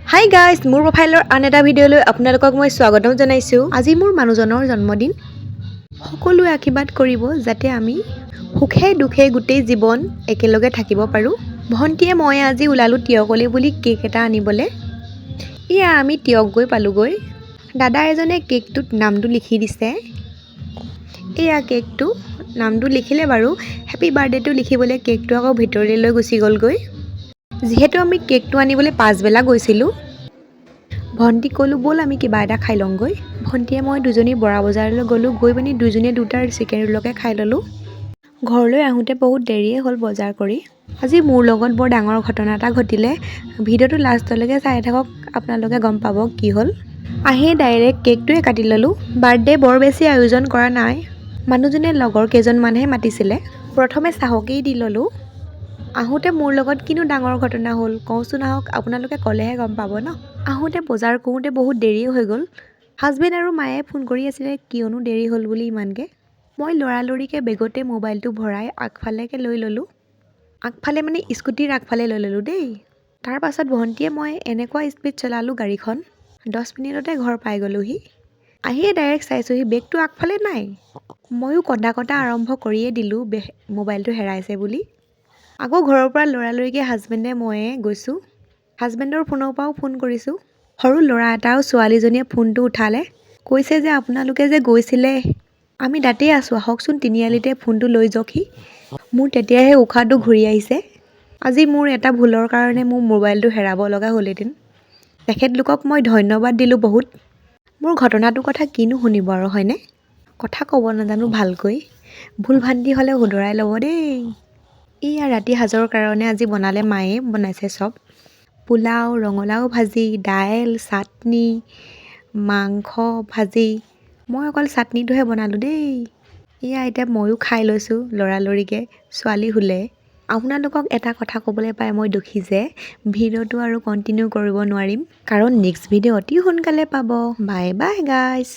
Hi guys, মোৰ প্ৰফাইলৰ আন এটা ভিডিঅ'লৈ আপোনালোকক মই স্বাগতম জনাইছোঁ। আজি মোৰ মানুহজনৰ জন্মদিন। সকলোৱে আশীৰ্বাদ কৰিব যাতে আমি সুখে দুখে গোটেই জীৱন একেলগে থাকিব পাৰোঁ। ভণ্টিয়ে মই আজি ওলালোঁ তিয়কলৈ বুলি কেক এটা আনিবলৈ। এয়া আমি তিয়ক গৈ পালোঁগৈ। দাদা এজনে কেকটোত নামটো লিখি দিছে। এয়া কেকটো নামটো লিখিলে বাৰু, হেপী বাৰ্থডেটো লিখিবলৈ কেকটো আকৌ ভিতৰলৈ লৈ গুচি গ'লগৈ। যিহেতু আমি কেকটো আনিবলৈ পাছবেলা গৈছিলোঁ, ভণ্টিক ক'লোঁ ব'ল আমি কিবা এটা খাই লওঁগৈ। ভণ্টিয়ে মই দুজনী বৰা বজাৰলৈ গ'লোঁ। গৈ পিনি দুজনীয়ে দুটা চিকেন ৰোলকে খাই ল'লোঁ। ঘৰলৈ আহোঁতে বহুত দেৰিয়ে হ'ল বজাৰ কৰি। আজি মোৰ লগত বৰ ডাঙৰ ঘটনা এটা ঘটিলে। ভিডিঅ'টো লাষ্টলৈকে চাই থাকক, আপোনালোকে গম পাব কি হ'ল। আহিয়ে ডাইৰেক্ট কেকটোৱে কাটি ল'লোঁ। বাৰ্থডে বৰ বেছি আয়োজন কৰা নাই। মানুহজনে লগৰ কেইজনমানহে মাতিছিলে। প্ৰথমে চাহকেই দি ল'লোঁ। আহোঁতে মোৰ লগত কিনো ডাঙৰ ঘটনা হ'ল কওঁচোন, আহক আপোনালোকে ক'লেহে গম পাব ন। আহোঁতে বজাৰ কৰোঁতে বহুত দেৰিয়ে হৈ গ'ল। হাজবেণ্ড আৰু মায়ে ফোন কৰি আছিলে কিয়নো দেৰি হ'ল বুলি ইমানকৈ। মই লৰালৰিকৈ বেগতে মোবাইলটো ভৰাই আগফালেকে লৈ ল'লোঁ। আগফালে মানে স্কুটিৰ আগফালে লৈ ল'লোঁ দেই। তাৰপাছত ভণ্টিয়ে মই এনেকুৱা স্পীড চলালোঁ গাড়ীখন, 10 মিনিটতে ঘৰ পাই গ'লোহি। আহিয়ে ডাইৰেক্ট চাইছোঁহি বেগটো আগফালে নাই। ময়ো কন্দা আৰম্ভ কৰিয়ে দিলোঁ মোবাইলটো হেৰাইছে বুলি। আকৌ ঘৰৰ পৰা লৰালৰিকৈ হাজবেণ্ডে ময়ে গৈছোঁ। হাজবেণ্ডৰ ফোনৰ পৰাও ফোন কৰিছোঁ। সৰু ল'ৰা এটা আৰু ছোৱালীজনীয়ে ফোনটো উঠালে, কৈছে যে আপোনালোকে যে গৈছিলে, আমি তাতেই আছোঁ, আহকচোন তিনিআলিতে ফোনটো লৈ যাওকহি। মোৰ তেতিয়াহে উশাহটো ঘূৰি আহিছে। আজি মোৰ এটা ভুলৰ কাৰণে মোৰ মোবাইলটো হেৰাব লগা হ'লহেঁতেন। তেখেতলোকক মই ধন্যবাদ দিলোঁ বহুত। মোৰ ঘটনাটোৰ কথা কিনো শুনিব আৰু হয়নে? কথা ক'ব নাজানো ভালকৈ। ভুল ভ্ৰান্তি হ'লে শুধৰাই ল'ব দেই। এয়া ৰাতি সাজৰ কাৰণে আজি বনালে মায়ে বনাইছে চব। পোলাও, ৰঙালাও ভাজি, দাইল, চাটনি, মাংস ভাজি। মই অকল চাটনিটোহে বনালোঁ দেই। এয়া এতিয়া ময়ো খাই লৈছোঁ লৰালৰিকৈ, ছোৱালী শুলে। আপোনালোকক এটা কথা ক'বলৈ পাই মই দুখী যে ভিডিঅ'টো আৰু কণ্টিনিউ কৰিব নোৱাৰিম, কাৰণ নেক্সট ভিডিঅ' অতি সোনকালে পাব। Bye bye guys.